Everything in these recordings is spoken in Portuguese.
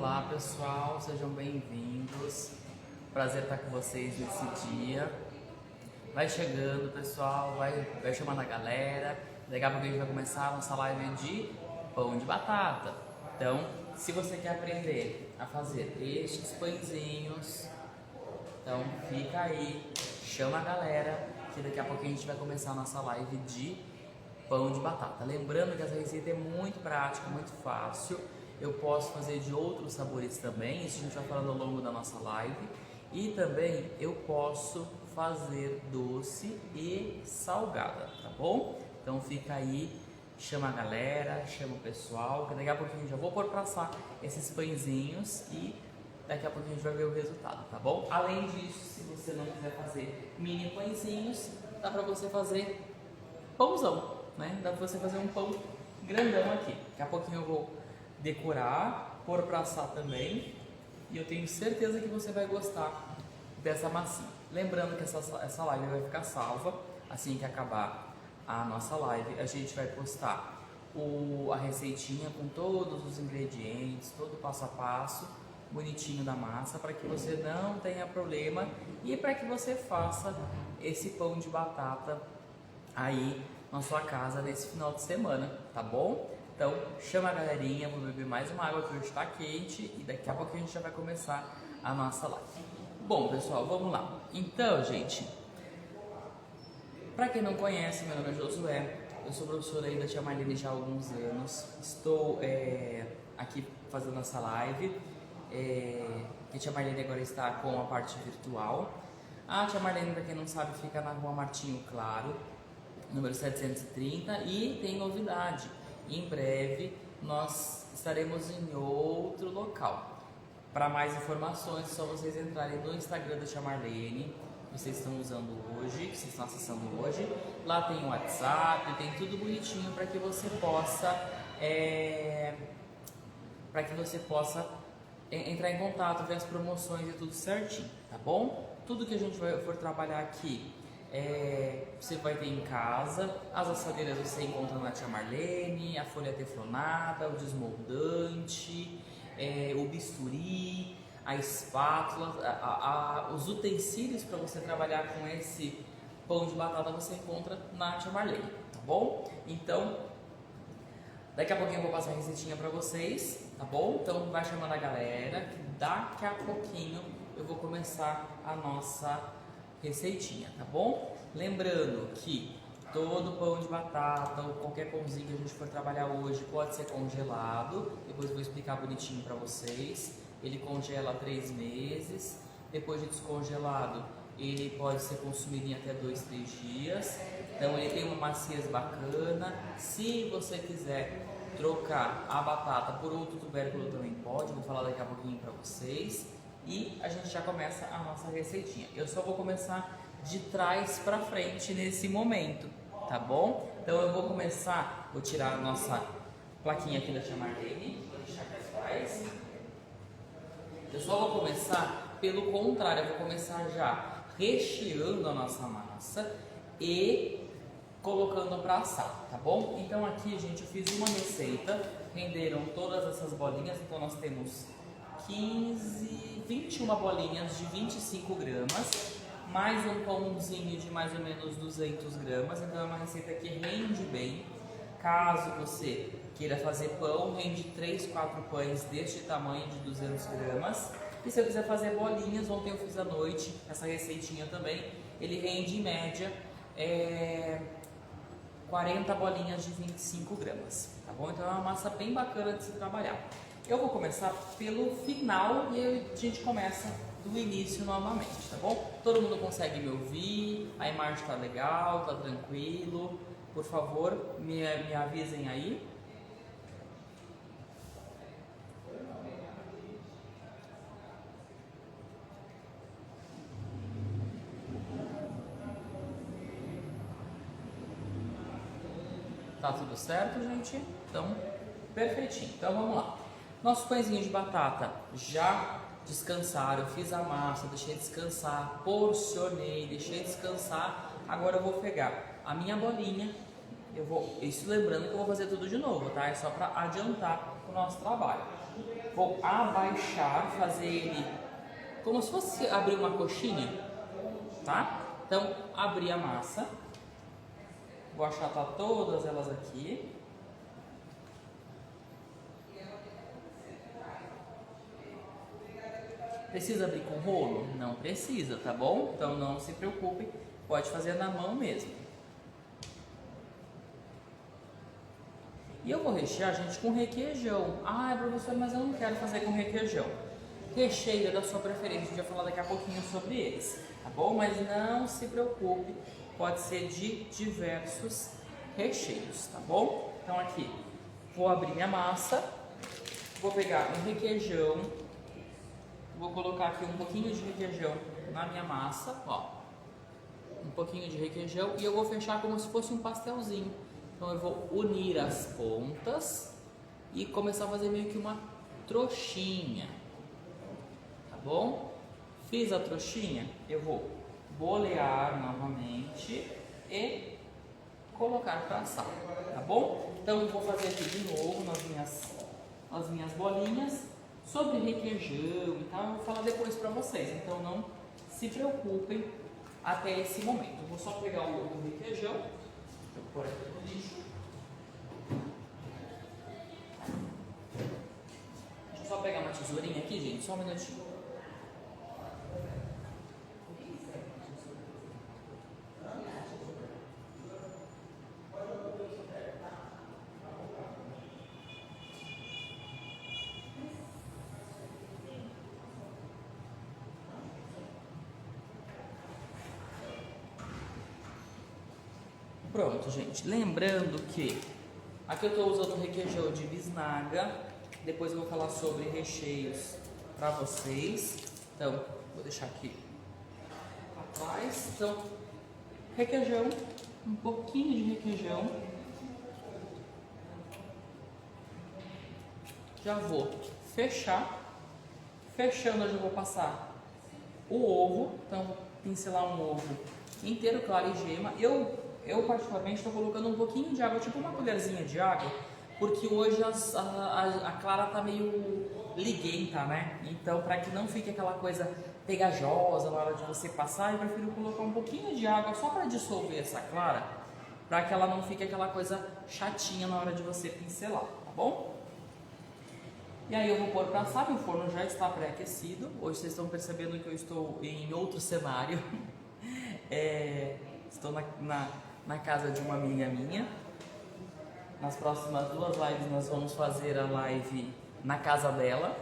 Olá pessoal, sejam bem-vindos. Prazer estar com vocês nesse dia. Vai chegando pessoal, vai chamando a galera. Daqui a pouco a gente vai começar a nossa live de pão de batata. Então, se você quer aprender a fazer estes pãezinhos, então fica aí, chama a galera, que daqui a pouco a gente vai começar a nossa live de pão de batata. Lembrando que essa receita é muito prática, muito fácil. Eu posso fazer de outros sabores também, isso a gente vai falando ao longo da nossa live. E também eu posso fazer doce e salgada, tá bom? Então fica aí, chama a galera, chama o pessoal, que daqui a pouquinho eu já vou pôr pra assar esses pãezinhos e daqui a pouco a gente vai ver o resultado, tá bom? Além disso, se você não quiser fazer mini pãezinhos, dá pra você fazer pãozão, né? Dá pra você fazer um pão grandão aqui. Daqui a pouquinho eu vou decorar, pôr pra assar também, e eu tenho certeza que você vai gostar dessa massinha. Lembrando que essa live vai ficar salva, assim que acabar a nossa live, a gente vai postar a receitinha com todos os ingredientes, todo o passo a passo, bonitinho da massa, para que você não tenha problema e para que você faça esse pão de batata aí na sua casa nesse final de semana, tá bom? Então chama a galerinha, vou beber mais uma água que hoje está quente e daqui a pouco a gente já vai começar a nossa live. Bom pessoal, vamos lá. Então gente, para quem não conhece, meu nome é Josué, eu sou professor aí da Tia Marlene já há alguns anos, estou aqui fazendo essa live, que a Tia Marlene agora está com a parte virtual. A Tia Marlene, para quem não sabe, fica na Rua Martinho Claro, número 730, e tem novidade. Em breve nós estaremos em outro local. Para mais informações é só vocês entrarem no Instagram da Tia Marlene, que vocês estão usando hoje, que vocês estão acessando hoje. Lá tem o WhatsApp, tem tudo bonitinho para que você possa entrar em contato, ver as promoções e tudo certinho, tá bom? Tudo que a gente for trabalhar aqui você vai ter em casa. As assadeiras você encontra na Tia Marlene, a folha teflonada, o desmoldante, o bisturi, a espátula, os utensílios para você trabalhar com esse pão de batata você encontra na Tia Marlene, tá bom? Então, daqui a pouquinho eu vou passar a receitinha para vocês, tá bom? Então vai chamando a galera, que daqui a pouquinho eu vou começar a nossa receitinha, tá bom? Lembrando que todo pão de batata ou qualquer pãozinho que a gente for trabalhar hoje pode ser congelado. Depois eu vou explicar bonitinho para vocês. Ele congela 3 meses. Depois de descongelado, ele pode ser consumido em até 2, 3 dias. Então ele tem uma maciez bacana. Se você quiser trocar a batata por outro tubérculo também pode. Vou falar daqui a pouquinho para vocês. E a gente já começa a nossa receitinha. Eu só vou começar de trás para frente nesse momento, tá bom? Então eu vou começar, vou tirar a nossa plaquinha aqui da Tia Marlene, vou deixar para trás. Eu só vou começar pelo contrário, eu vou começar já recheando a nossa massa e colocando para assar, tá bom? Então aqui, gente, eu fiz uma receita, renderam todas essas bolinhas, então nós temos 21 bolinhas de 25 gramas, mais um pãozinho de mais ou menos 200 gramas, então é uma receita que rende bem. Caso você queira fazer pão, rende 3, 4 pães deste tamanho de 200 gramas. E se eu quiser fazer bolinhas, ontem eu fiz à noite essa receitinha também, ele rende em média 40 bolinhas de 25 gramas, tá bom? Então é uma massa bem bacana de se trabalhar. Eu vou começar pelo final e a gente começa do início novamente, tá bom? Todo mundo consegue me ouvir? A imagem tá legal, tá tranquilo? Por favor, me avisem aí. Tá tudo certo, gente? Então, perfeitinho. Então vamos lá. Nosso pãezinho de batata já descansaram, eu fiz a massa, deixei descansar, porcionei, deixei descansar. Agora eu vou pegar a minha bolinha Isso lembrando que eu vou fazer tudo de novo, tá? É só para adiantar o nosso trabalho. Vou abaixar, fazer ele como se fosse abrir uma coxinha, tá? Então, abrir a massa. Vou achatar todas elas aqui. Precisa abrir com rolo? Não precisa, tá bom? Então não se preocupe, pode fazer na mão mesmo. E eu vou rechear, gente, com requeijão. Ah, professor, mas eu não quero fazer com requeijão. Recheio é da sua preferência, a gente vai falar daqui a pouquinho sobre eles, tá bom? Mas não se preocupe, pode ser de diversos recheios, tá bom? Então aqui, vou abrir minha massa, vou pegar um requeijão, vou colocar aqui um pouquinho de requeijão na minha massa, ó. Um pouquinho de requeijão e eu vou fechar como se fosse um pastelzinho. Então eu vou unir as pontas e começar a fazer meio que uma trouxinha, tá bom? Fiz a trouxinha, eu vou bolear novamente e colocar para assar, tá bom? Então eu vou fazer aqui de novo nas minhas bolinhas. Sobre requeijão e tal, eu vou falar depois para vocês, então não se preocupem até esse momento. Eu vou só pegar o requeijão, vou pôr aqui no lixo. Deixa eu só pegar uma tesourinha aqui, gente, só um minutinho. Pronto, gente. Lembrando que aqui eu estou usando requeijão de bisnaga. Depois eu vou falar sobre recheios para vocês. Então, vou deixar aqui atrás. Então, requeijão, um pouquinho de requeijão. Já vou fechar. Fechando, eu já vou passar o ovo. Então, vou pincelar um ovo inteiro, claro e gema. Eu particularmente estou colocando um pouquinho de água, tipo uma colherzinha de água, porque hoje a clara tá meio liguenta, né? Então, para que não fique aquela coisa pegajosa na hora de você passar, eu prefiro colocar um pouquinho de água só para dissolver essa clara, para que ela não fique aquela coisa chatinha na hora de você pincelar, tá bom? E aí eu vou pôr para assar, o forno já está pré-aquecido. Hoje vocês estão percebendo que eu estou em outro cenário. Estou na casa de uma amiga minha. Nas próximas 2 lives nós vamos fazer a live na casa dela,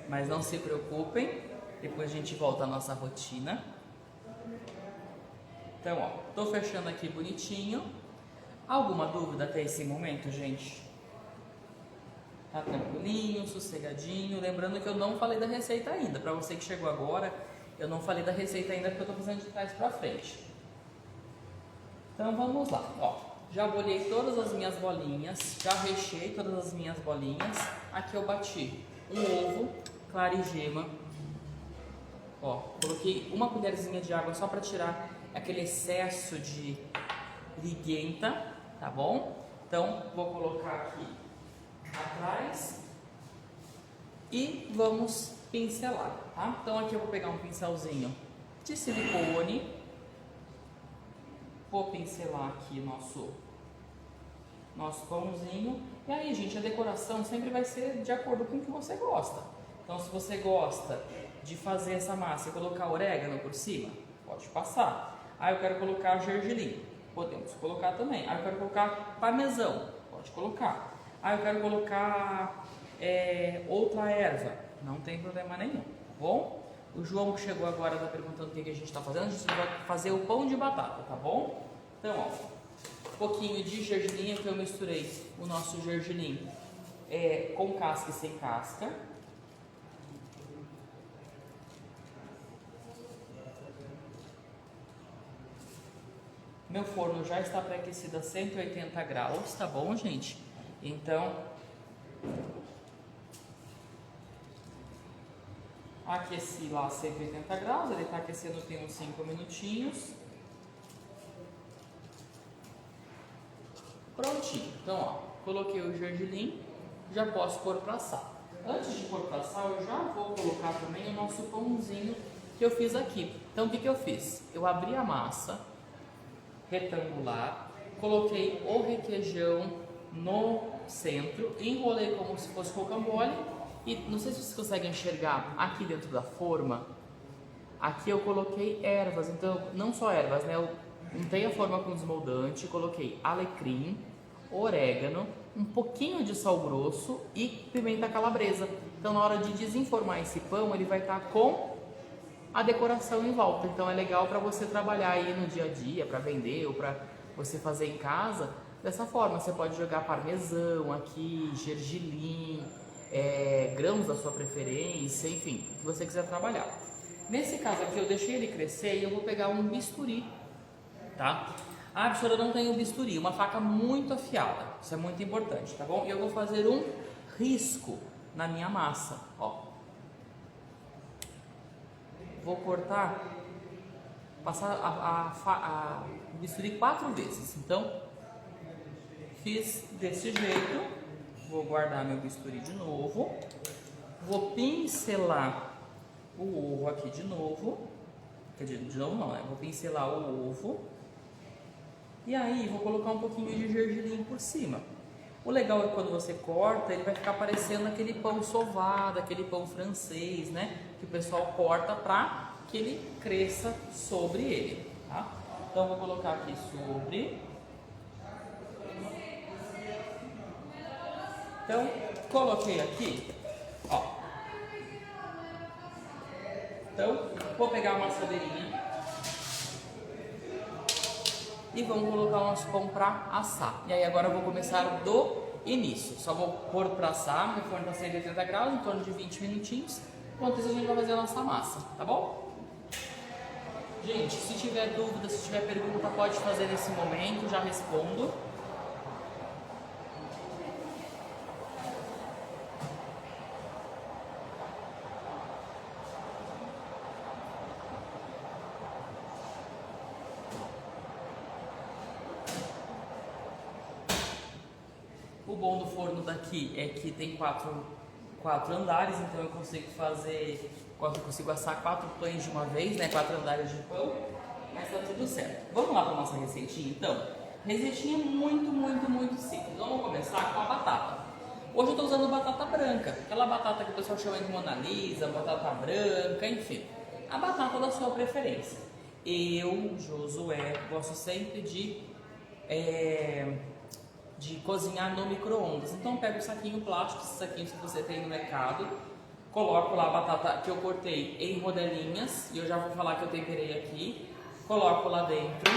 mas não se preocupem, depois a gente volta à nossa rotina. Então, ó, tô fechando aqui bonitinho. Alguma dúvida até esse momento, gente? Tá tranquilinho, sossegadinho. Lembrando que eu não falei da receita ainda. Para você que chegou agora, eu não falei da receita ainda porque eu tô fazendo de trás para frente. Então vamos lá, ó, já bolhei todas as minhas bolinhas, já recheei todas as minhas bolinhas. Aqui eu bati um ovo, clara e gema, ó, coloquei uma colherzinha de água só para tirar aquele excesso de liguenta, tá bom? Então vou colocar aqui atrás e vamos pincelar, tá? Então aqui eu vou pegar um pincelzinho de silicone. Vou pincelar aqui nosso pãozinho. E aí, gente, a decoração sempre vai ser de acordo com o que você gosta. Então, se você gosta de fazer essa massa e colocar orégano por cima, pode passar. Ah, eu quero colocar gergelim, podemos colocar também. Ah, eu quero colocar parmesão, pode colocar. Ah, eu quero colocar outra erva, não tem problema nenhum, tá bom? O João que chegou agora está perguntando o que a gente está fazendo. A gente vai fazer o pão de batata, tá bom? Então, ó, um pouquinho de gergelim, que eu misturei o nosso gergelim com casca e sem casca. Meu forno já está pré-aquecido a 180 graus, tá bom, gente? Então, aqueci lá a 180 graus, ele está aquecendo tem uns 5 minutinhos. Prontinho. Então, ó, coloquei o gergelim, já posso pôr para assar. Antes de pôr para assar, eu já vou colocar também o nosso pãozinho que eu fiz aqui. Então, o que eu fiz? Eu abri a massa retangular, coloquei o requeijão no centro, enrolei como se fosse rocambole e não sei se vocês conseguem enxergar aqui dentro da forma. Aqui eu coloquei ervas, então não só ervas, né? Eu untei a forma com desmoldante, coloquei alecrim, orégano, um pouquinho de sal grosso e pimenta calabresa. Então na hora de desenformar esse pão, ele vai estar com a decoração em volta. Então é legal para você trabalhar aí no dia a dia, para vender ou para você fazer em casa. Dessa forma, você pode jogar parmesão aqui, gergelim, grãos da sua preferência, enfim, o que você quiser trabalhar. Nesse caso aqui eu deixei ele crescer e eu vou pegar um bisturi, tá? Ah, professora, eu não tenho bisturi, uma faca muito afiada, isso é muito importante, tá bom? E eu vou fazer um risco na minha massa, ó. Vou cortar, passar o bisturi 4 vezes, então fiz desse jeito, vou guardar meu bisturi de novo, vou pincelar o ovo aqui de novo, quer dizer, de novo não, né? Vou pincelar o ovo e aí vou colocar um pouquinho de gergelim por cima. O legal é que quando você corta, ele vai ficar parecendo aquele pão sovado, aquele pão francês, né? Que o pessoal corta para que ele cresça sobre ele, tá? Então vou colocar aqui sobre. Então coloquei aqui, ó. Então, vou pegar uma assadeirinha e vamos colocar o nosso pão para assar. E aí agora eu vou começar do início. Só vou pôr para assar, meu forno está 180 graus, em torno de 20 minutinhos. Enquanto isso a gente vai fazer a nossa massa, tá bom? Gente, se tiver dúvida, se tiver pergunta, pode fazer nesse momento, já respondo. O bom do forno daqui é que tem quatro andares, então eu consigo assar 4 pães de uma vez, né? 4 andares de pão, mas tá tudo certo. Vamos lá para nossa receitinha, então. Receitinha muito simples. Vamos começar com a batata. Hoje eu estou usando batata branca, aquela batata que o pessoal chama de Mona Lisa, batata branca, enfim. A batata da sua preferência. Eu, Josué, gosto sempre de cozinhar no micro-ondas. Então pego o saquinho plástico, esses saquinhos que você tem no mercado, coloco lá a batata que eu cortei em rodelinhas, e eu já vou falar que eu temperei aqui, coloco lá dentro,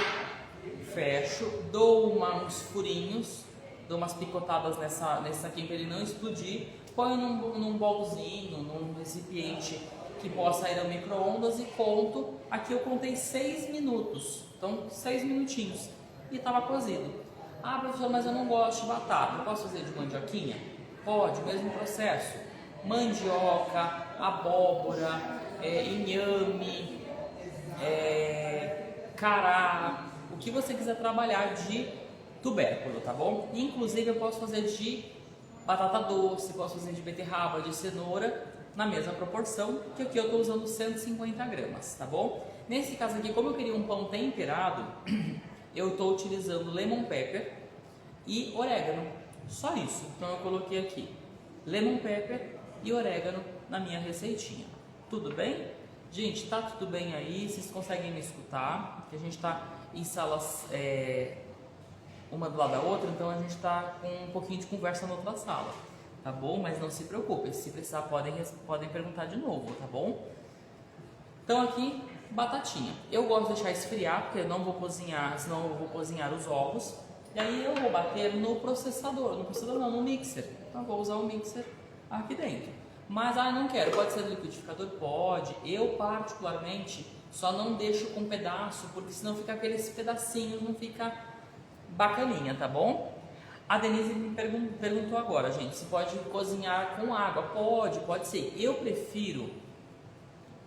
fecho, dou uns furinhos, dou umas picotadas nesse saquinho para ele não explodir, ponho num bolzinho, num recipiente que possa ir ao micro-ondas e conto. Aqui eu contei 6 minutos, então 6 minutinhos, e estava cozido. Ah, professor, mas eu não gosto de batata, eu posso fazer de mandioquinha? Pode, mesmo processo. Mandioca, abóbora, inhame, cará, o que você quiser trabalhar de tubérculo, tá bom? Inclusive eu posso fazer de batata doce, posso fazer de beterraba, de cenoura, na mesma proporção, que aqui eu estou usando 150 gramas, tá bom? Nesse caso aqui, como eu queria um pão temperado, eu estou utilizando lemon pepper e orégano, só isso. Então eu coloquei aqui lemon pepper e orégano na minha receitinha. Tudo bem? Gente, tá tudo bem aí? Vocês conseguem me escutar? Porque a gente está em salas uma do lado da outra, então a gente está com um pouquinho de conversa na outra sala, tá bom? Mas não se preocupe, se precisar podem perguntar de novo, tá bom? Então aqui, batatinha. Eu gosto de deixar esfriar, porque eu não vou cozinhar, senão eu vou cozinhar os ovos. E aí eu vou bater no processador, no mixer. Então eu vou usar o mixer aqui dentro. Mas, não quero, pode ser no liquidificador? Pode. Eu particularmente só não deixo com pedaço, porque senão fica aqueles pedacinhos, não fica bacaninha, tá bom? A Denise me perguntou agora, gente, se pode cozinhar com água. Pode ser. Eu prefiro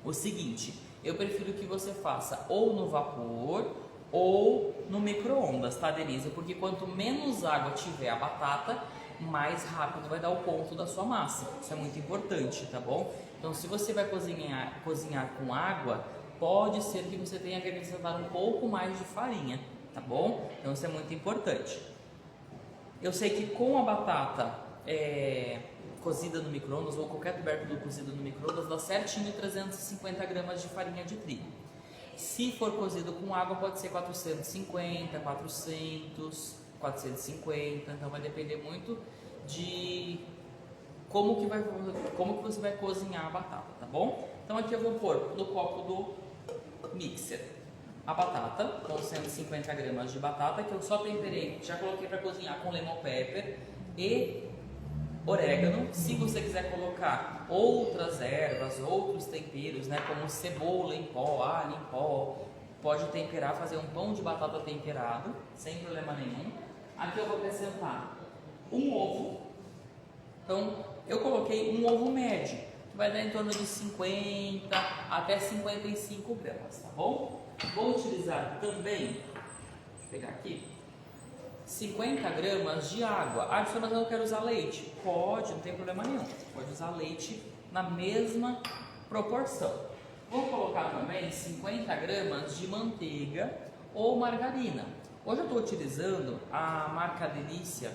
o seguinte, eu prefiro que você faça ou no vapor ou no micro-ondas, tá, Denise? Porque quanto menos água tiver a batata, mais rápido vai dar o ponto da sua massa. Isso é muito importante, tá bom? Então, se você vai cozinhar com água, pode ser que você tenha que acrescentar um pouco mais de farinha, tá bom? Então, isso é muito importante. Eu sei que com a batata cozida no micro-ondas ou qualquer tubérculo cozido no micro-ondas dá certinho 350 gramas de farinha de trigo. Se for cozido com água, pode ser 450, 400, 450, então vai depender muito de como que você vai cozinhar a batata, tá bom? Então aqui eu vou pôr no copo do mixer a batata, com 150 gramas de batata, que eu só temperei, já coloquei para cozinhar com lemon pepper e orégano. Se você quiser colocar outras ervas, outros temperos, né, como cebola em pó, alho em pó, pode temperar, fazer um pão de batata temperado, sem problema nenhum. Aqui eu vou acrescentar um ovo. Então, eu coloquei um ovo médio, que vai dar em torno de 50 até 55 gramas, tá bom? Vou utilizar também, deixa eu pegar aqui, 50 gramas de água. Ah, mas eu não quero usar leite. Pode, não tem problema nenhum. Pode usar leite na mesma proporção. Vou colocar também 50 gramas de manteiga ou margarina. Hoje eu estou utilizando a marca Delícia,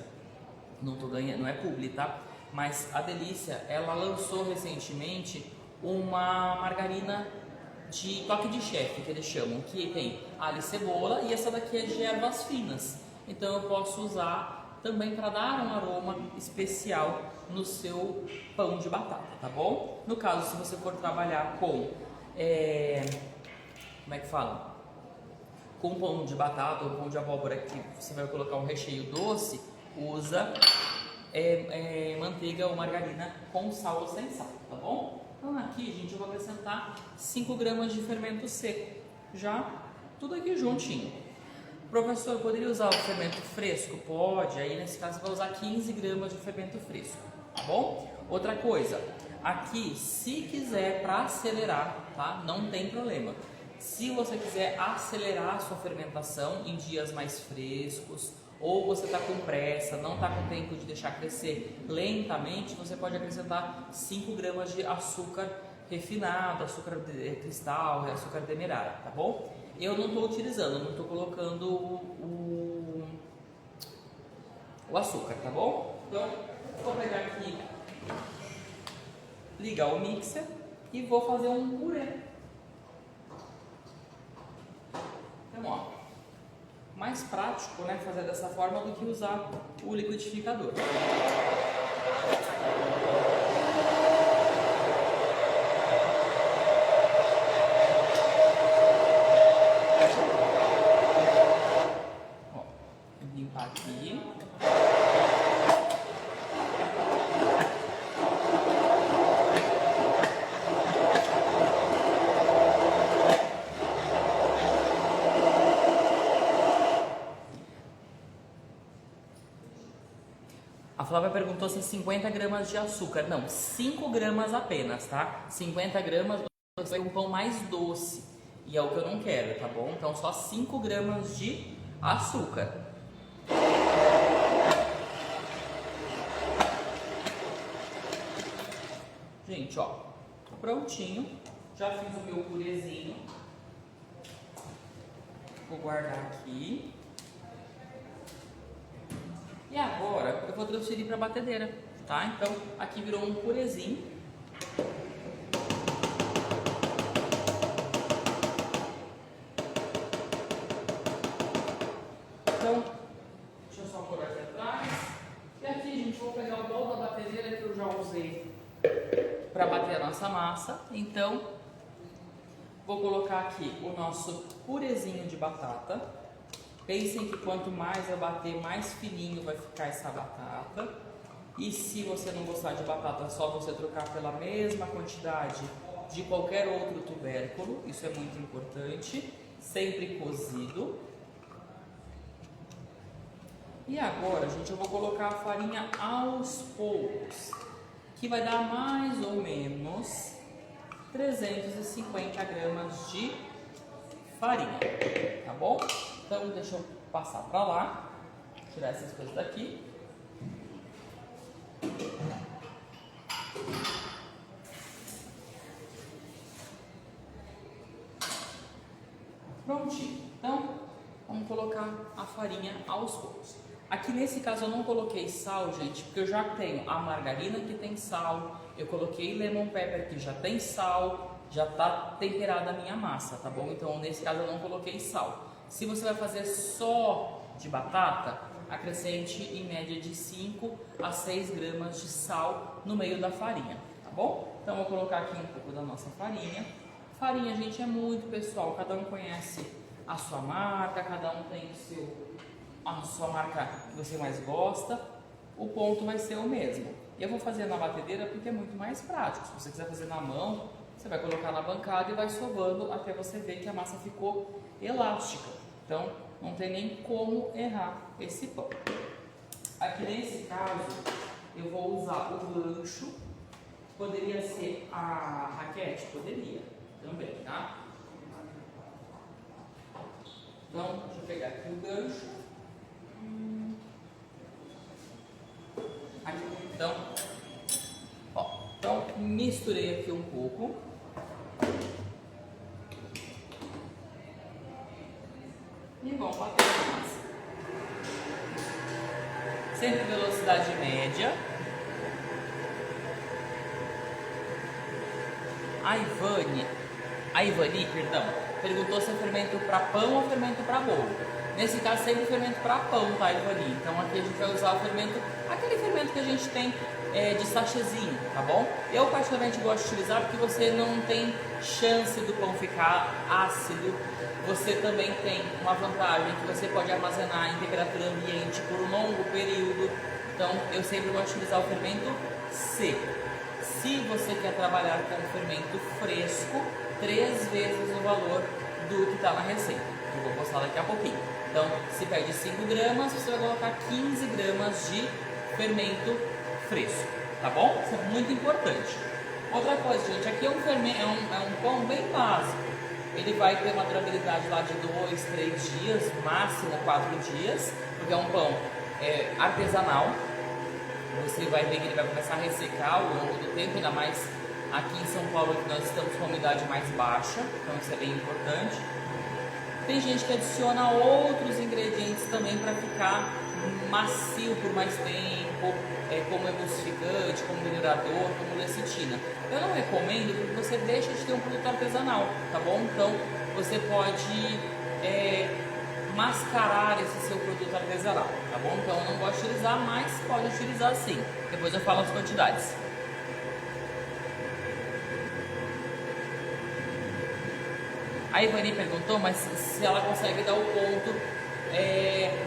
não é publi, tá? Mas a Delícia, ela lançou recentemente uma margarina de toque de chefe, que eles chamam, que tem alho e cebola, e essa daqui é de ervas finas. Então eu posso usar também para dar um aroma especial no seu pão de batata, tá bom? No caso, se você for trabalhar com, como é que fala? Com pão de batata ou pão de abóbora que você vai colocar um recheio doce, usa manteiga ou margarina com sal ou sem sal, tá bom? Então aqui, gente, eu vou acrescentar 5 gramas de fermento seco, já tudo aqui juntinho. Professor, poderia usar o fermento fresco? Pode, aí nesse caso vai usar 15 gramas de fermento fresco, tá bom? Outra coisa, aqui, se quiser para acelerar, tá? Não tem problema. Se você quiser acelerar a sua fermentação em dias mais frescos, ou você está com pressa, não está com tempo de deixar crescer lentamente, você pode acrescentar 5 gramas de açúcar refinado, açúcar cristal, açúcar demerara, tá bom? Eu não estou utilizando, não estou colocando o açúcar, tá bom? Então, vou pegar aqui, ligar o mixer e vou fazer um purê. Então, ó, mais prático, né, fazer dessa forma do que usar o liquidificador. Aqui. A Flávia perguntou se 50 gramas de açúcar. Não, 5 gramas apenas, tá? 50 gramas você vai ter um pão mais doce. E é o que eu não quero, tá bom? Então só 5 gramas de açúcar. Gente, ó, prontinho, já fiz o meu purezinho, vou guardar aqui, e agora eu vou transferir para a batedeira, tá? Então, aqui virou um purezinho, então, deixa eu só pôr aqui atrás, e aqui, gente, vou pegar o bol da batedeira que eu já usei para bater a nossa massa. Então vou colocar aqui o nosso purezinho de batata. Pensem que quanto mais eu bater, mais fininho vai ficar essa batata. E se você não gostar de batata, é só você trocar pela mesma quantidade de qualquer outro tubérculo. Isso é muito importante, sempre cozido. E agora, gente, eu vou colocar a farinha aos poucos, que vai dar mais ou menos 350 gramas de farinha, tá bom? Então deixa eu passar para lá, tirar essas coisas daqui. Prontinho. Então, vamos colocar a farinha aos poucos. Aqui nesse caso eu não coloquei sal, gente, porque eu já tenho a margarina que tem sal, eu coloquei lemon pepper que já tem sal, já tá temperada a minha massa, tá bom? Então nesse caso eu não coloquei sal. Se você vai fazer só de batata, acrescente em média de 5 a 6 gramas de sal no meio da farinha, tá bom? Então eu vou colocar aqui um pouco da nossa farinha. Farinha, gente, é muito pessoal, cada um conhece a sua marca, cada um tem a sua marca que você mais gosta, o ponto vai ser o mesmo. Eu vou fazer na batedeira porque é muito mais prático. Se você quiser fazer na mão, você vai colocar na bancada e vai sovando até você ver que a massa ficou elástica. Então, não tem nem como errar esse pão. Aqui nesse caso, eu vou usar o gancho. Poderia ser a raquete? Poderia também, tá? Então, deixa eu pegar aqui o gancho. Aqui. Então, misturei aqui um pouco. E vamos bater a massa. Sempre velocidade média. A Ivani, perguntou se é fermento para pão ou fermento para bolo. Nesse caso, sempre fermento para pão, tá, Ivani? Então aqui a gente vai usar o fermento, aquele fermento que a gente tem de sachêzinho, tá bom? Eu particularmente gosto de utilizar porque você não tem chance do pão ficar ácido. Você também tem uma vantagem que você pode armazenar em temperatura ambiente por um longo período. Então eu sempre gosto de utilizar o fermento seco. Se você quer trabalhar com o fermento fresco, 3 vezes o valor do que está na receita, que eu vou postar daqui a pouquinho. Então, se pede 5 gramas, você vai colocar 15 gramas de fermento fresco, tá bom? Isso é muito importante. Outra coisa, gente, aqui é um pão bem básico. Ele vai ter uma durabilidade lá de 2, 3 dias, máximo 4 dias, porque é um pão artesanal. Você vai ver que ele vai começar a ressecar ao longo do tempo, ainda mais aqui em São Paulo, que nós estamos com a umidade mais baixa, então isso é bem importante. Tem gente que adiciona outros ingredientes também para ficar macio por mais tempo, como emulsificante, como melhorador, como lecitina. Eu não recomendo porque você deixa de ter um produto artesanal, tá bom? Então você pode mascarar esse seu produto artesanal, tá bom? Então eu não gosto de utilizar, mas pode utilizar sim. Depois eu falo as quantidades. A Ivani perguntou, mas se ela consegue dar o ponto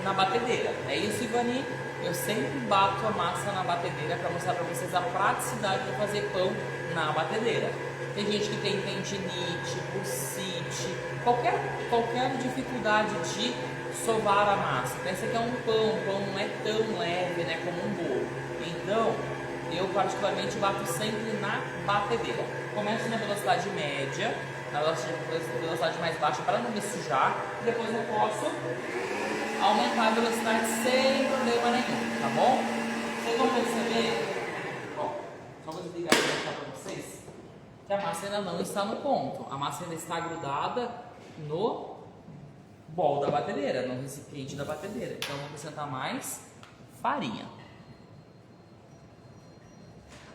na batedeira. É isso, Ivani? Eu sempre bato a massa na batedeira para mostrar para vocês a praticidade de fazer pão na batedeira. Tem gente que tem tendinite, bursite, qualquer dificuldade de sovar a massa. Pensa que é um pão, o pão não é tão leve, né, como um bolo. Então, eu particularmente bato sempre na batedeira. Começo na velocidade média, na velocidade mais baixa para não me sujar. Depois eu posso aumentar a velocidade sem problema nenhum, tá bom? Vocês vão perceber, bom, só vou desligar e mostrar para vocês, que a massa ainda não está no ponto. A massa ainda está grudada no bol da batedeira, no recipiente da batedeira. Então eu vou acrescentar mais farinha.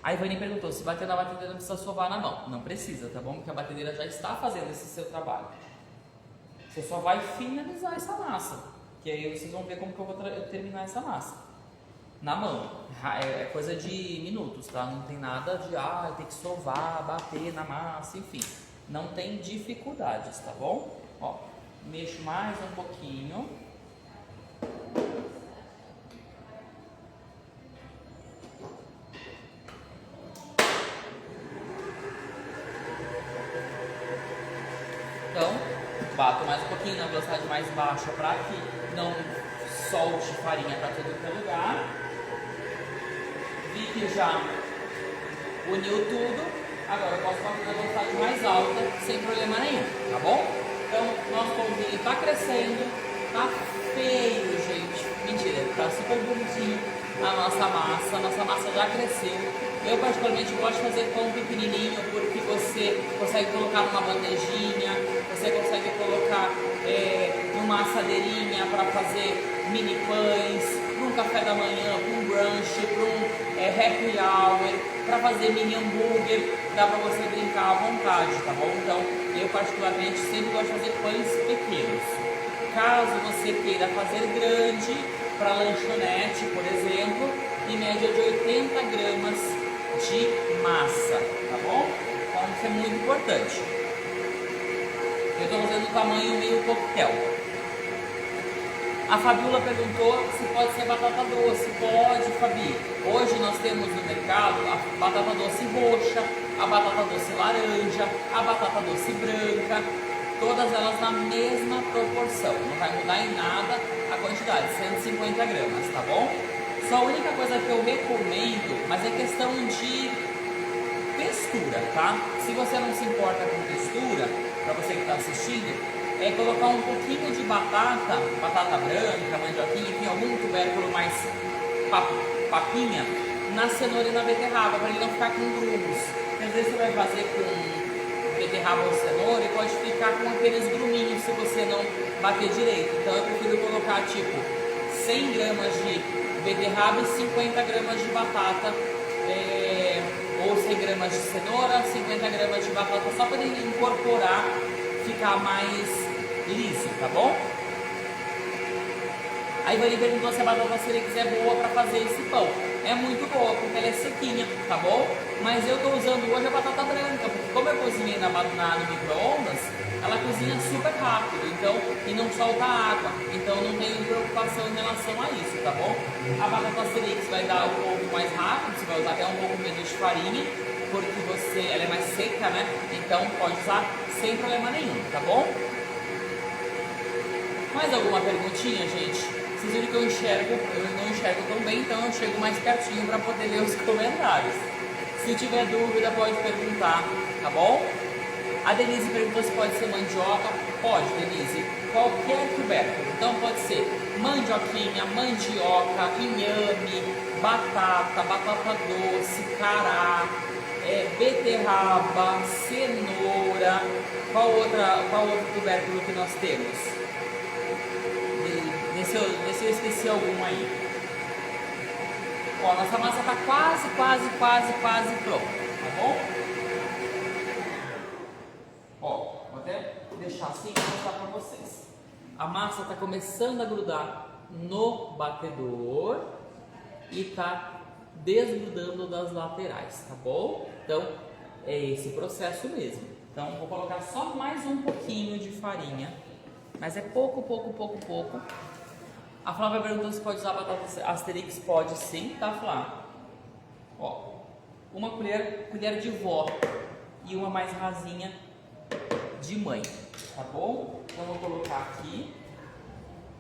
A Ivani perguntou se bater na batedeira não precisa sovar na mão. Não precisa, tá bom? Porque a batedeira já está fazendo esse seu trabalho. Você só vai finalizar essa massa, que aí vocês vão ver como que eu vou terminar essa massa. Na mão. É coisa de minutos, tá? Não tem nada de, tem que sovar, bater na massa, enfim. Não tem dificuldades, tá bom? Ó, mexo mais um pouquinho. Então, bato mais um pouquinho na velocidade mais baixa para que não solte farinha para todo que é lugar. Vi que já uniu tudo. Agora eu posso bater na velocidade mais alta sem problema nenhum, tá bom? Então, nosso pãozinho está crescendo, tá feio, gente. Mentira, tá super bonitinho a nossa massa já cresceu. Eu particularmente gosto de fazer pão pequenininho porque você consegue colocar numa bandejinha, você consegue colocar numa assadeirinha para fazer mini pães, para um café da manhã, para um brunch, para um happy hour, para fazer mini hambúrguer, dá para você brincar à vontade, tá bom? Então, eu particularmente sempre gosto de fazer pães pequenos. Caso você queira fazer grande, para lanchonete, por exemplo, em média de 80 gramas de massa, tá bom? Então isso é muito importante. Eu estou fazendo o tamanho meio coquetel. A Fabiola perguntou se pode ser batata doce. Pode, Fabi. Hoje nós temos no mercado a batata doce roxa, a batata doce laranja, a batata doce branca, todas elas na mesma proporção, não vai mudar em nada a quantidade, 150 gramas, tá bom? Só a única coisa que eu recomendo, mas é questão de textura, tá? Se você não se importa com textura, para você que está assistindo, é colocar um pouquinho de batata branca, mandioquinha, enfim, algum tubérculo mais papinha, na cenoura e na beterraba, para ele não ficar com grumos. Porque às vezes você vai fazer com beterraba ou cenoura e pode ficar com aqueles gruminhos se você não bater direito. Então eu prefiro colocar tipo 100 gramas de beterraba e 50 gramas de batata, ou 100 gramas de cenoura, 50 gramas de batata, só para ele incorporar, ficar mais liso, tá bom? Aí vai perguntou se a batata Celix é boa para fazer esse pão. É muito boa, porque ela é sequinha, tá bom? Mas eu estou usando hoje a batata branca, porque como eu cozinhei no micro-ondas, ela cozinha super rápido, então, e não solta água. Então não tenho preocupação em relação a isso, tá bom? A batata Celix vai dar um pouco mais rápido, você vai usar até um pouco menos de farinha, porque ela é mais seca, né? Então pode usar sem problema nenhum, tá bom? Mais alguma perguntinha, gente? Vocês viram que eu não enxergo tão bem, então eu chego mais pertinho para poder ler os comentários. Se tiver dúvida, pode perguntar, tá bom? A Denise perguntou se pode ser mandioca. Pode, Denise. Qualquer tubérculo. Então pode ser mandioquinha, mandioca, inhame, batata doce, cará, beterraba, cenoura. Qual outro tubérculo que nós temos? Vê se eu esqueci algum aí. Ó, nossa massa tá quase pronta, tá bom? Ó, vou até deixar assim para mostrar para vocês. A massa tá começando a grudar no batedor e tá desgrudando das laterais, tá bom? Então, é esse processo mesmo. Então, vou colocar só mais um pouquinho de farinha, mas é pouco. A Flávia perguntou se pode usar batata Asterix. Pode sim, tá, Flávia? Ó, uma colher de vó e uma mais rasinha de mãe, tá bom? Então vou colocar aqui,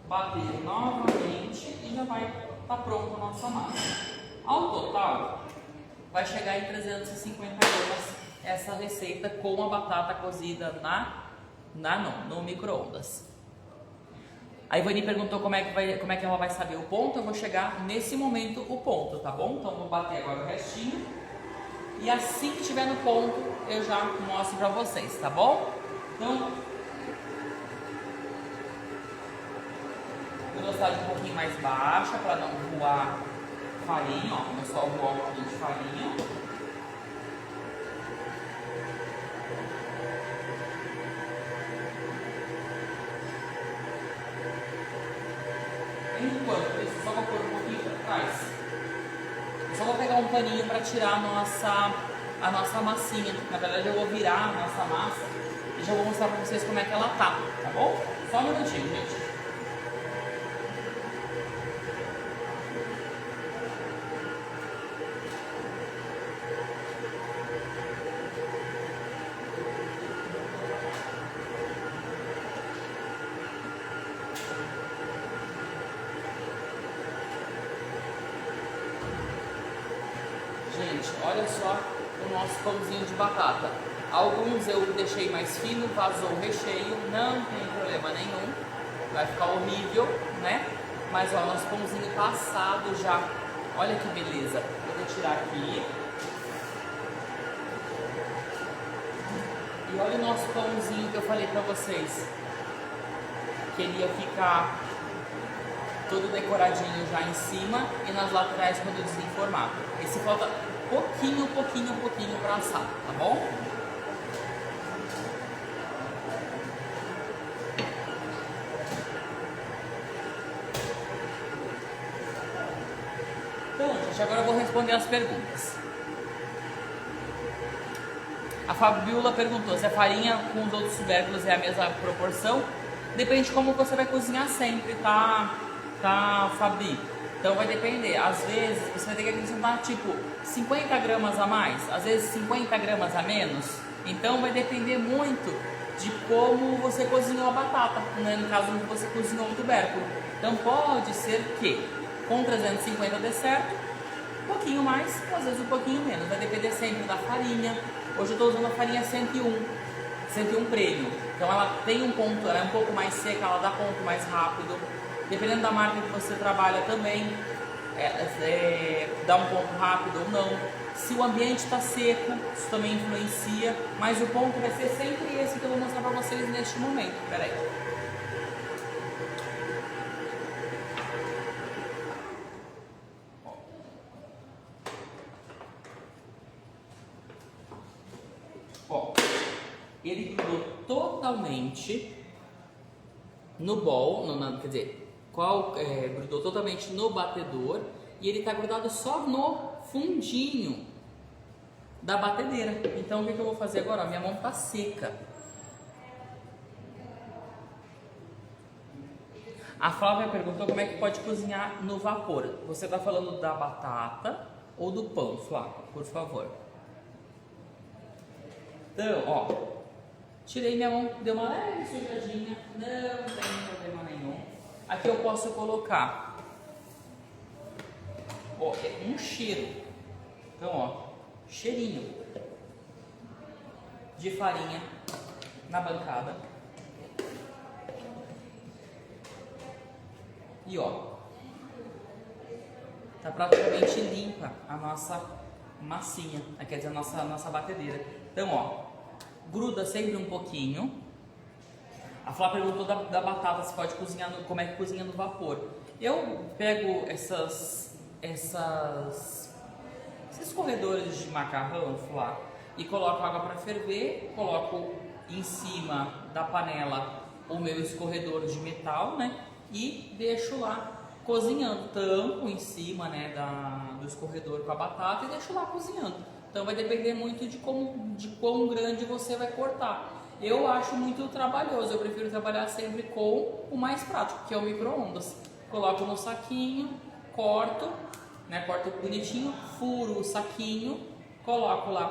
bater novamente e já vai estar pronta a nossa massa. Ao total, vai chegar em 350 gramas essa receita com a batata cozida no micro-ondas. A Ivani perguntou como é que ela vai saber o ponto. Eu vou chegar nesse momento o ponto, tá bom? Então vou bater agora o restinho. E assim que estiver no ponto, eu já mostro pra vocês, tá bom? Então, velocidade um pouquinho mais baixa para não voar farinha, ó. Começou a voar um pouquinho de farinha. Enquanto isso, só vou pôr um pouquinho para trás. Eu só vou pegar um paninho para tirar a nossa massinha. Na verdade, eu vou virar a nossa massa e já vou mostrar para vocês como é que ela tá bom? Só um minutinho, gente. Gente, olha só o nosso pãozinho de batata. Alguns eu deixei mais fino, vazou o recheio, não tem problema nenhum, vai ficar horrível, né? Mas ó, nosso pãozinho tá assado já, olha que beleza. Eu vou tirar aqui. E olha o nosso pãozinho que eu falei pra vocês, que ele ia ficar todo decoradinho já em cima e nas laterais quando eu desenformar. Esse falta pouquinho pra assar, tá bom? Então, gente, agora eu vou responder as perguntas. A Fabiola perguntou se a farinha com os outros tubérculos é a mesma proporção. Depende de como você vai cozinhar sempre, tá, Fabi? Então vai depender. Às vezes você vai ter que acrescentar tipo 50 gramas a mais, às vezes 50 gramas a menos. Então vai depender muito de como você cozinhou a batata, né? No caso, como você cozinhou o tubérculo. Então pode ser que com 350 dê certo, um pouquinho mais, ou às vezes um pouquinho menos. Vai depender sempre da farinha. Hoje eu estou usando a farinha 101 Premium. Então ela tem um ponto, ela é um pouco mais seca, ela dá ponto mais rápido. Dependendo da marca que você trabalha também, dá um ponto rápido ou não. Se o ambiente está seco, isso também influencia. Mas o ponto vai ser sempre esse que eu vou mostrar para vocês neste momento. Espera aí. Ó, ele grudou totalmente no bowl, quer dizer, grudou totalmente no batedor e ele está grudado só no fundinho da batedeira. Então o que eu vou fazer agora? Minha mão está seca. A Flávia perguntou como é que pode cozinhar no vapor. Você está falando da batata ou do pão, Flávia? Por favor. Então, ó, tirei minha mão, deu uma leve sujadinha, não tem problema nenhum. Aqui eu posso colocar, ó, um cheiro. Então, ó, cheirinho de farinha na bancada. E ó, tá praticamente limpa a nossa massinha, quer dizer, a nossa batedeira. Então, ó, gruda sempre um pouquinho. A Flávia perguntou da batata, se pode cozinhar, como é que cozinha no vapor. Eu pego esses corredores de macarrão, Flá, e coloco água para ferver, coloco em cima da panela o meu escorredor de metal, né, e deixo lá cozinhando. Tampo em cima, né, do escorredor com a batata e deixo lá cozinhando. Então vai depender muito de quão grande você vai cortar. Eu acho muito trabalhoso, eu prefiro trabalhar sempre com o mais prático, que é o micro-ondas. Coloco no saquinho, corto, né, corto bonitinho, furo o saquinho, coloco lá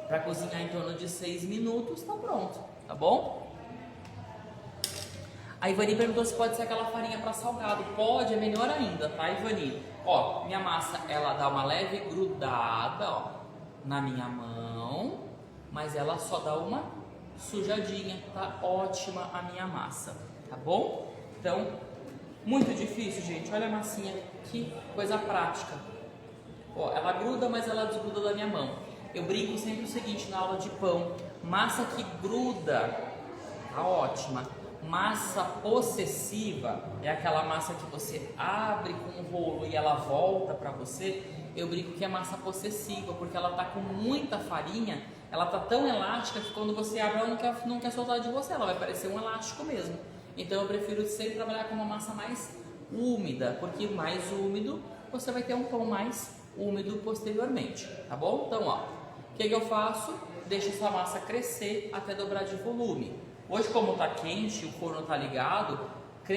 para cozinhar em torno de 6 minutos, tá pronto, tá bom? A Ivani perguntou se pode ser aquela farinha para salgado. Pode, é melhor ainda, tá, Ivani? Ó, minha massa, ela dá uma leve grudada, ó, na minha mão, mas ela só dá uma sujadinha, tá ótima a minha massa, tá bom? Então, muito difícil, gente, olha a massinha, que coisa prática. Ó, ela gruda, mas ela desgruda da minha mão. Eu brinco sempre o seguinte na aula de pão, massa que gruda, tá ótima. Massa possessiva é aquela massa que você abre com um rolo e ela volta para você. Eu brinco que é massa possessiva, porque ela tá com muita farinha, ela tá tão elástica que quando você abre ela não quer soltar de você, ela vai parecer um elástico mesmo. Então eu prefiro sempre trabalhar com uma massa mais úmida, porque mais úmido você vai ter um pão mais úmido posteriormente, tá bom? Então, ó, o que eu faço? Deixo essa massa crescer até dobrar de volume. Hoje, como tá quente, o forno tá ligado,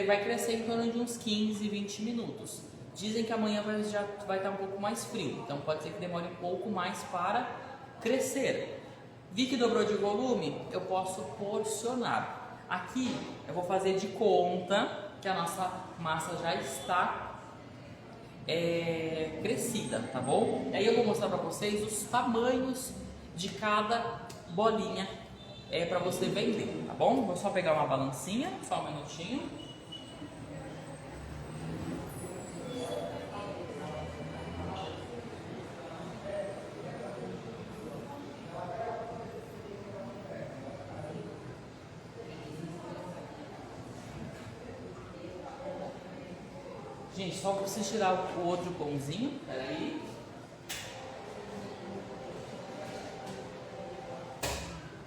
vai crescer em torno de uns 15, 20 minutos. Dizem que amanhã já vai estar um pouco mais frio, então pode ser que demore um pouco mais para crescer. Vi que dobrou de volume, eu posso porcionar. Aqui eu vou fazer de conta que a nossa massa já está crescida, tá bom? Aí eu vou mostrar para vocês os tamanhos de cada bolinha para você vender, tá bom? Vou só pegar uma balancinha, só um minutinho. Gente, só você tirar o outro pãozinho, peraí.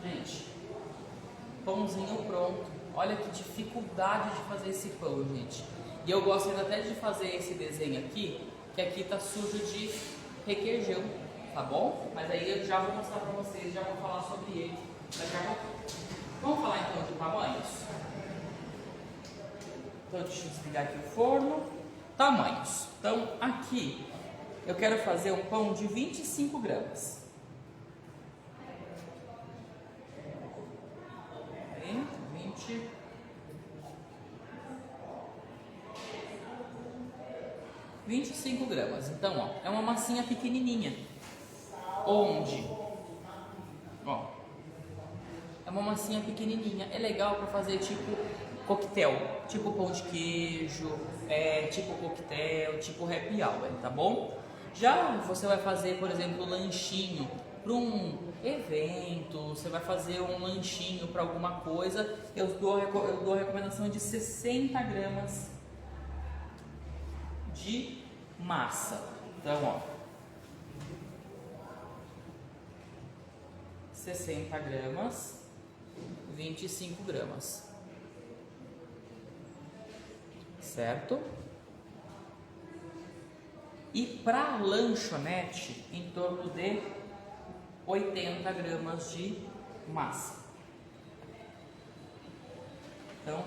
Gente, pãozinho pronto. Olha que dificuldade de fazer esse pão, gente. E eu gosto até de fazer esse desenho aqui, que aqui tá sujo de requeijão, tá bom? Mas aí eu já vou mostrar pra vocês, já vou falar sobre ele daqui a pouco. Vamos falar então de tamanhos? Então deixa eu desligar aqui o forno. Tamanhos. Então aqui eu quero fazer um pão de 25 gramas. Aí, 25 gramas. Então, ó, é uma massinha pequenininha. Onde? Ó, é uma massinha pequenininha. É legal para fazer tipo coquetel, tipo pão de queijo, tipo coquetel, tipo happy hour, tá bom? Já você vai fazer, por exemplo, lanchinho para um evento, você vai fazer um lanchinho para alguma coisa, eu dou a recomendação de 60 gramas de massa. Então, ó, 60 gramas, 25 gramas. Certo? E para lanchonete, em torno de 80 gramas de massa. Então,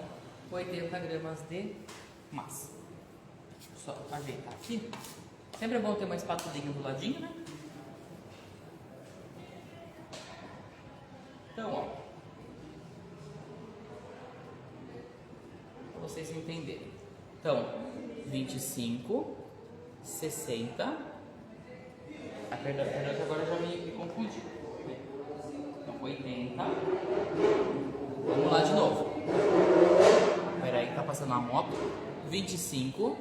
80 gramas de massa. Só ajeitar aqui. Sempre é bom ter uma espatulinha do ladinho, né? Então, ó, para vocês entenderem. Então, 25, 60. Perdão, que agora eu já me confundi. Então, 80. Vamos lá de novo. Espera aí que tá passando uma moto. 25,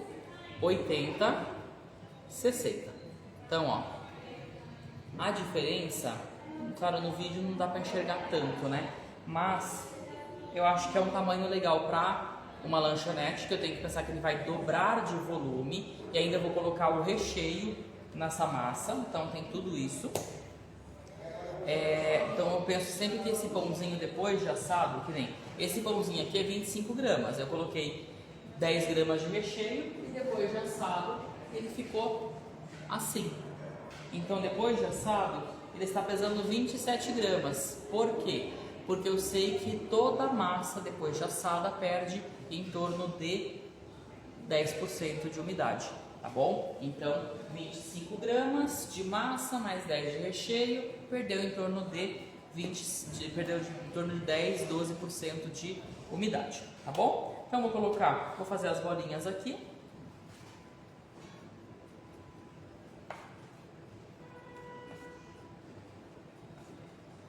80, 60. Então, ó, a diferença, claro, no vídeo não dá para enxergar tanto, né? Mas eu acho que é um tamanho legal para uma lanchonete, que eu tenho que pensar que ele vai dobrar de volume e ainda vou colocar o recheio nessa massa, então tem tudo isso. Então eu penso sempre que esse pãozinho depois de assado, que nem esse pãozinho aqui é 25 gramas, eu coloquei 10 gramas de recheio e depois de assado ele ficou assim. Então depois de assado ele está pesando 27 gramas, por quê? Porque eu sei que toda massa depois de assada perde em torno de 10% de umidade, tá bom? Então 25 gramas de massa mais 10 de recheio, perdeu em torno de 10, 12% de umidade, tá bom? Então vou fazer as bolinhas aqui.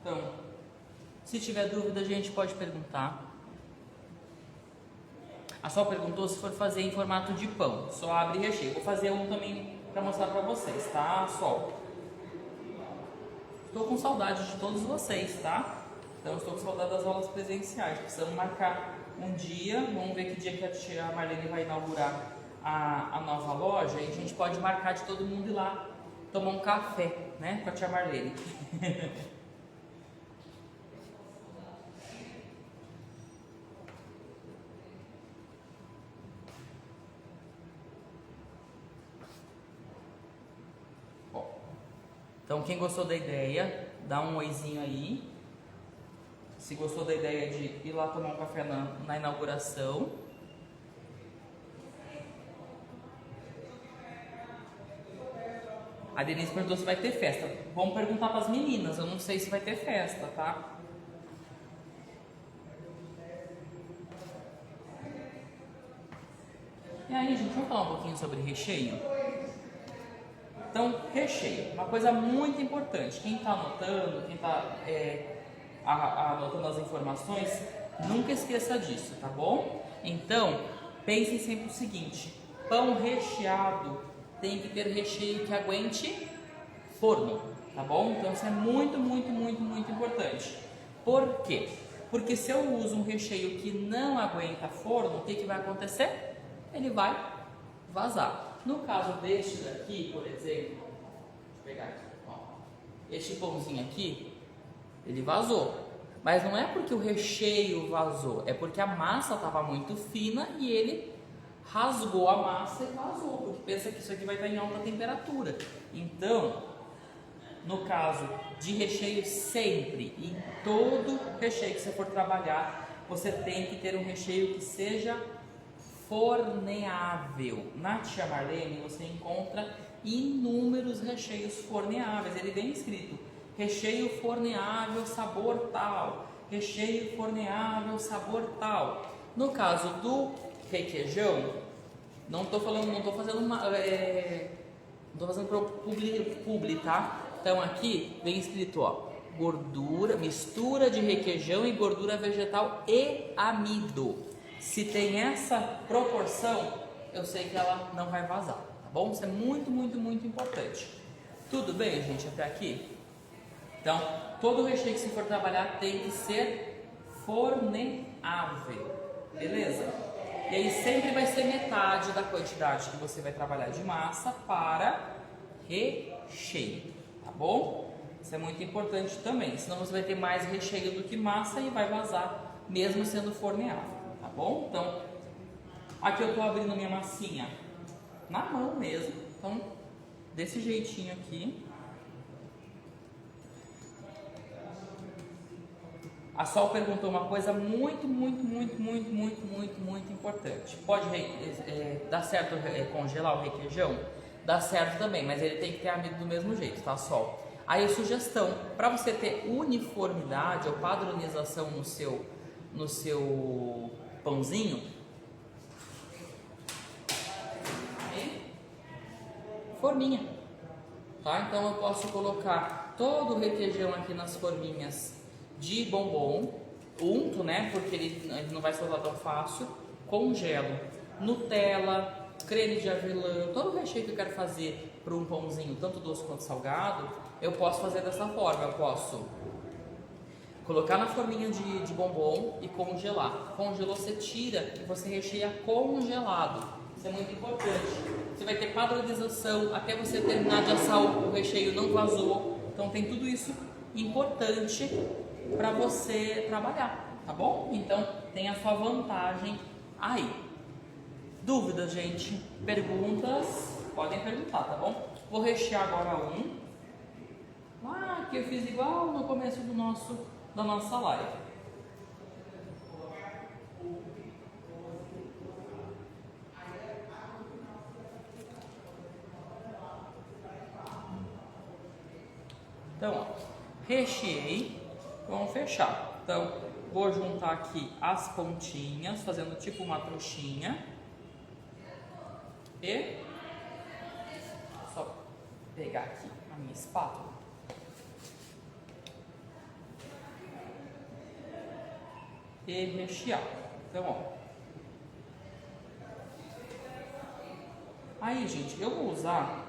Então, se tiver dúvida, a gente pode perguntar. A Sol perguntou se for fazer em formato de pão, só abre e recheio. Vou fazer um também para mostrar para vocês, tá, Sol? Estou com saudade de todos vocês, tá? Então, estou com saudade das aulas presenciais. Precisamos marcar um dia, vamos ver que dia que a Marlene vai inaugurar a nova loja e a gente pode marcar de todo mundo ir lá tomar um café, né, com a tia Marlene. Então, quem gostou da ideia, dá um oizinho aí. Se gostou da ideia de ir lá tomar um café na inauguração. A Denise perguntou se vai ter festa. Vamos perguntar para as meninas, eu não sei se vai ter festa, tá? E aí, gente, vamos falar um pouquinho sobre recheio? Então, recheio, uma coisa muito importante. Quem está anotando, quem está anotando as informações, nunca esqueça disso, tá bom? Então, pensem sempre o seguinte: pão recheado tem que ter recheio que aguente forno, tá bom? Então, isso é muito, muito, muito, muito importante. Por quê? Porque se eu uso um recheio que não aguenta forno, o que vai acontecer? Ele vai vazar. No caso deste daqui, por exemplo, deixa eu pegar aqui, ó, este pãozinho aqui, ele vazou. Mas não é porque o recheio vazou, é porque a massa estava muito fina e ele rasgou a massa e vazou, porque pensa que isso aqui vai estar em alta temperatura. Então, no caso de recheio, sempre, em todo recheio que você for trabalhar, você tem que ter um recheio que seja forneável. Na Tia Marlene você encontra inúmeros recheios forneáveis. Ele vem escrito: recheio forneável sabor tal, recheio forneável sabor tal. No caso do requeijão, não estou fazendo publi, tá? Então aqui vem escrito, ó, gordura, mistura de requeijão e gordura vegetal e amido. Se tem essa proporção, eu sei que ela não vai vazar, tá bom? Isso é muito, muito, muito importante. Tudo bem, gente, até aqui? Então, todo recheio que você for trabalhar tem que ser forneável, beleza? E aí sempre vai ser metade da quantidade que você vai trabalhar de massa para recheio, tá bom? Isso é muito importante também, senão você vai ter mais recheio do que massa e vai vazar, mesmo sendo forneável. Tá bom? Então, aqui eu estou abrindo minha massinha na mão mesmo. Então, desse jeitinho aqui. A Sol perguntou uma coisa muito, muito, muito, muito, muito, muito, muito importante. Pode dar certo congelar o requeijão? Dá certo também, mas ele tem que ter amido do mesmo jeito, tá, Sol? Aí a sugestão, para você ter uniformidade ou padronização no seu pãozinho, forminha, tá? Então eu posso colocar todo o requeijão aqui nas forminhas de bombom, unto, né? Porque ele não vai soltar tão fácil. Congelo Nutella, creme de avelã, todo o recheio que eu quero fazer para um pãozinho, tanto doce quanto salgado, eu posso fazer dessa forma. Eu posso colocar na forminha de bombom e congelar. Congelou, você tira e você recheia congelado. Isso é muito importante. Você vai ter padronização até você terminar de assar o recheio, não vazou. Então tem tudo isso importante para você trabalhar, tá bom? Então tem a sua vantagem aí. Dúvidas, gente? Perguntas? Podem perguntar, tá bom? Vou rechear agora um. Que eu fiz igual no começo da nossa live. Então, ó, recheei, vamos fechar. Então, vou juntar aqui as pontinhas, fazendo tipo uma trouxinha. E só pegar aqui a minha espátula. E rechear. Então, ó. Aí, gente, eu vou usar.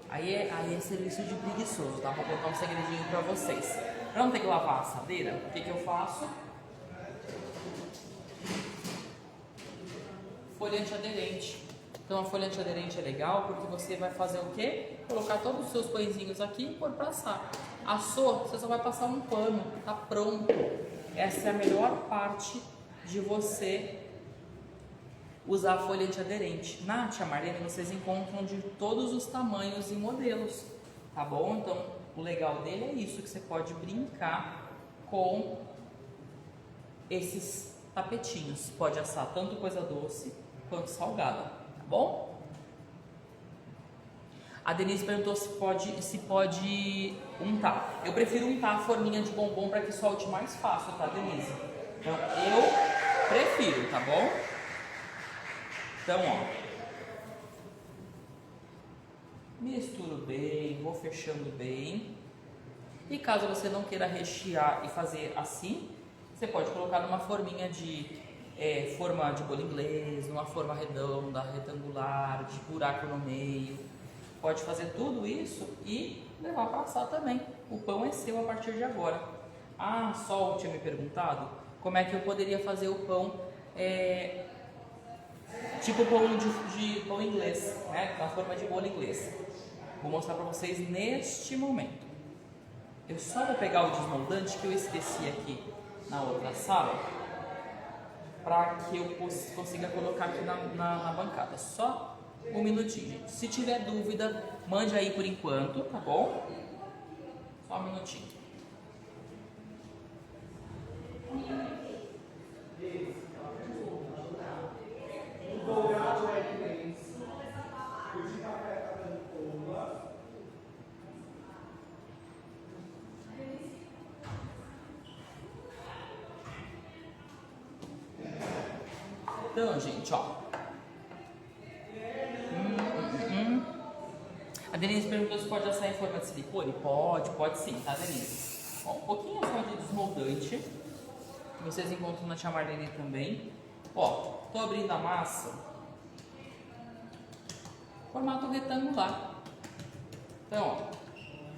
Aí é serviço de preguiçoso, tá? Vou contar um segredinho pra vocês. Pra não ter que lavar a assadeira, o que eu faço? Folha antiaderente. Então a folha antiaderente é legal porque você vai fazer o quê? Colocar todos os seus pãezinhos aqui e pôr pra assar. Assou, você só vai passar um pano, tá pronto. Essa é a melhor parte de você usar a folha antiaderente. Na Tia Marlene vocês encontram de todos os tamanhos e modelos, tá bom? Então o legal dele é isso, que você pode brincar com esses tapetinhos. Pode assar tanto coisa doce quanto salgada, tá bom? A Denise perguntou se pode untar. Eu prefiro untar a forminha de bombom para que solte mais fácil, tá, Denise? Então eu prefiro, tá bom? Então, ó. Misturo bem, vou fechando bem. E caso você não queira rechear e fazer assim, você pode colocar numa forminha de forma de bolo inglês, numa forma redonda, retangular, de buraco no meio. Pode fazer tudo isso e levar para assar também. O pão é seu a partir de agora. Ah, Sol tinha me perguntado como é que eu poderia fazer o pão tipo pão de pão inglês, né? Na forma de bolo inglês. Vou mostrar para vocês neste momento. Eu só vou pegar o desmoldante que eu esqueci aqui na outra sala, para que eu consiga colocar aqui na bancada. Só um minutinho, gente. Se tiver dúvida, mande aí por enquanto, tá bom? Só um minutinho. Então, gente, ó. A Denise perguntou se pode assar em forma de silicone. Pode sim, tá, Denise? Ó, um pouquinho só de desmoldante, que vocês encontram na Tia Marlene também. Ó, tô abrindo a massa. Formato retangular. Então, ó,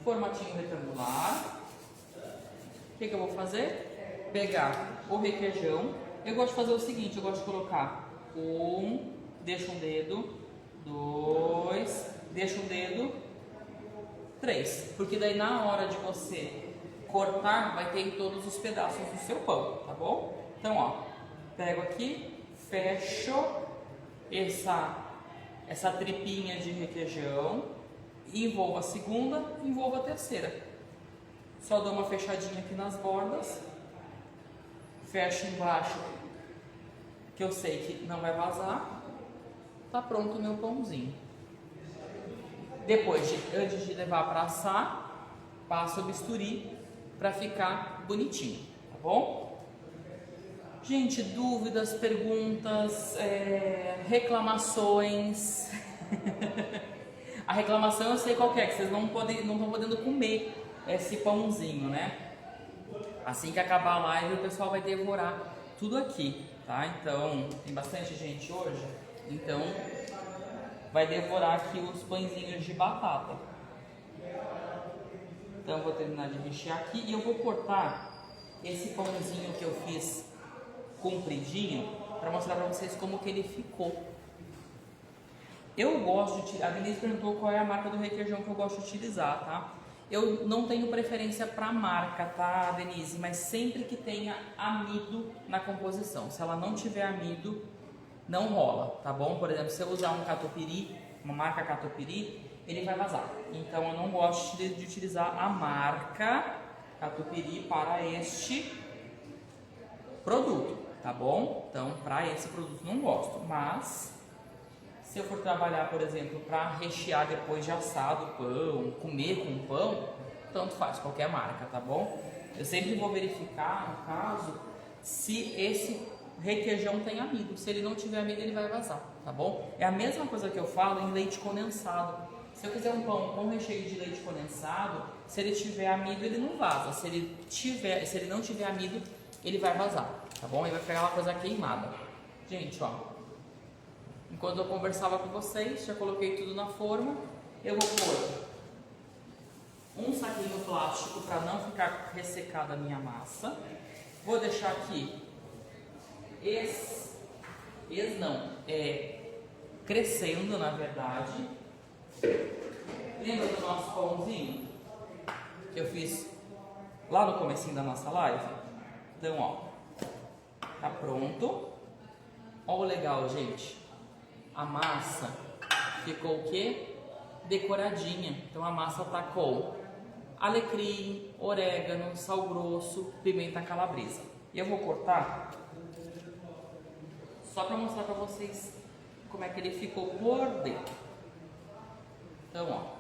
formatinho retangular. O que eu vou fazer? Pegar o requeijão. Eu gosto de fazer o seguinte, eu gosto de colocar deixa um dedo, 2, deixa um dedo, 3, porque daí na hora de você cortar, vai ter em todos os pedaços do seu pão, tá bom? Então, ó, pego aqui, fecho essa tripinha de requeijão, envolvo a segunda, envolvo a terceira. Só dou uma fechadinha aqui nas bordas. Fecho embaixo, que eu sei que não vai vazar. Tá pronto o meu pãozinho. Depois, antes de levar para assar, passo o bisturi para ficar bonitinho, tá bom? Gente, dúvidas, perguntas, reclamações. A reclamação eu sei qual é, que vocês não estão podendo comer esse pãozinho, né? Assim que acabar a live, o pessoal vai devorar tudo aqui, tá? Então, tem bastante gente hoje, então vai devorar aqui os pãezinhos de batata. Então, eu vou terminar de rechear aqui e eu vou cortar esse pãozinho que eu fiz compridinho para mostrar para vocês como que ele ficou. Eu gosto de... A Denise perguntou qual é a marca do requeijão que eu gosto de utilizar, tá? Eu não tenho preferência para marca, tá, Denise? Mas sempre que tenha amido na composição. Se ela não tiver amido, não rola, tá bom? Por exemplo, se eu usar um catupiry, uma marca catupiry, ele vai vazar. Então, eu não gosto de utilizar a marca catupiry para este produto, tá bom? Então, para esse produto não gosto, mas... Se eu for trabalhar, por exemplo, para rechear depois de assado o pão, comer com pão, tanto faz, qualquer marca, tá bom? Eu sempre vou verificar, no caso, se esse requeijão tem amido. Se ele não tiver amido, ele vai vazar, tá bom? É a mesma coisa que eu falo em leite condensado. Se eu fizer um pão com recheio de leite condensado, se ele tiver amido, ele não vaza. Se ele não tiver amido, ele vai vazar, tá bom? Ele vai ficar aquela coisa queimada. Gente, ó. Enquanto eu conversava com vocês, já coloquei tudo na forma. Eu vou pôr um saquinho plástico para não ficar ressecada a minha massa. Vou deixar aqui crescendo, na verdade. Lembra do nosso pãozinho que eu fiz lá no comecinho da nossa live? Então, ó, tá pronto. Ó o legal, gente. A massa ficou o quê? Decoradinha. Então a massa tá com alecrim, orégano, sal grosso, pimenta calabresa. E eu vou cortar só para mostrar para vocês como é que ele ficou por dentro. Então, ó,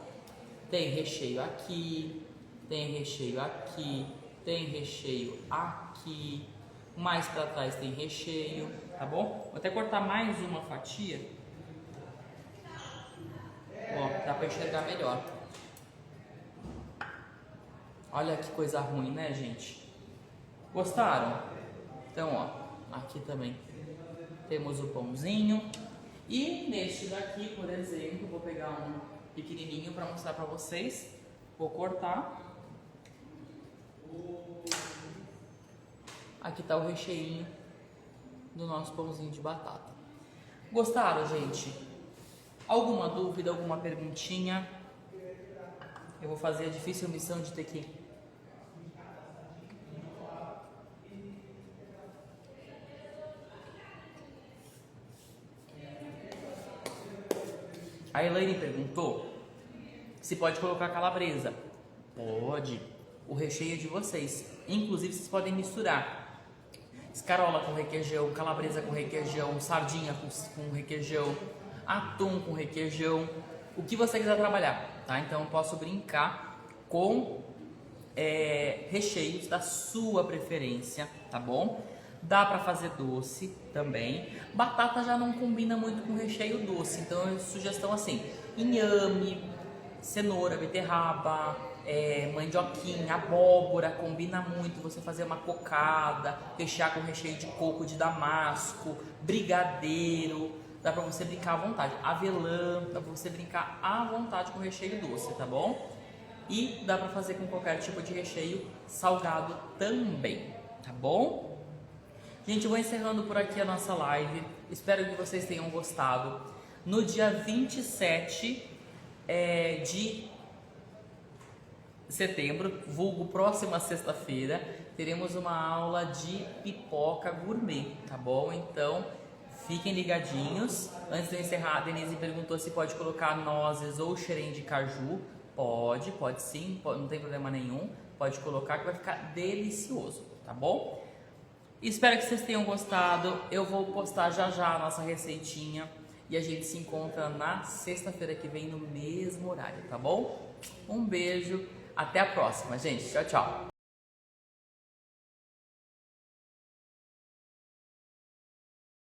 tem recheio aqui, tem recheio aqui, tem recheio aqui, mais para trás tem recheio, tá bom? Vou até cortar mais uma fatia. Ó, dá pra enxergar melhor. Olha que coisa ruim, né, gente? Gostaram? Então, ó, aqui também temos o pãozinho. E neste daqui, por exemplo, vou pegar um pequenininho para mostrar para vocês. Vou cortar. Aqui tá o recheinho do nosso pãozinho de batata. Gostaram, gente? Alguma dúvida, alguma perguntinha? Eu vou fazer a difícil missão de ter que... A Elaine perguntou se pode colocar calabresa. Pode. O recheio de vocês. Inclusive, vocês podem misturar escarola com requeijão, calabresa com requeijão, sardinha com requeijão, atum com requeijão, o que você quiser trabalhar, tá? Então, eu posso brincar com recheios da sua preferência, tá bom? Dá pra fazer doce também. Batata já não combina muito com recheio doce, então sugestão assim: inhame, cenoura, beterraba, mandioquinha, abóbora, combina muito você fazer uma cocada, rechear com recheio de coco de damasco, brigadeiro, dá pra você brincar à vontade. Avelã, dá pra você brincar à vontade com recheio doce, tá bom? E dá pra fazer com qualquer tipo de recheio salgado também, tá bom? Gente, eu vou encerrando por aqui a nossa live. Espero que vocês tenham gostado. No dia 27 de setembro, vulgo próxima sexta-feira, teremos uma aula de pipoca gourmet, tá bom? Então, fiquem ligadinhos. Antes de eu encerrar, a Denise perguntou se pode colocar nozes ou xerém de caju. Pode sim, não tem problema nenhum. Pode colocar que vai ficar delicioso, tá bom? Espero que vocês tenham gostado. Eu vou postar já já a nossa receitinha e a gente se encontra na sexta-feira que vem no mesmo horário, tá bom? Um beijo, até a próxima, gente. Tchau, tchau.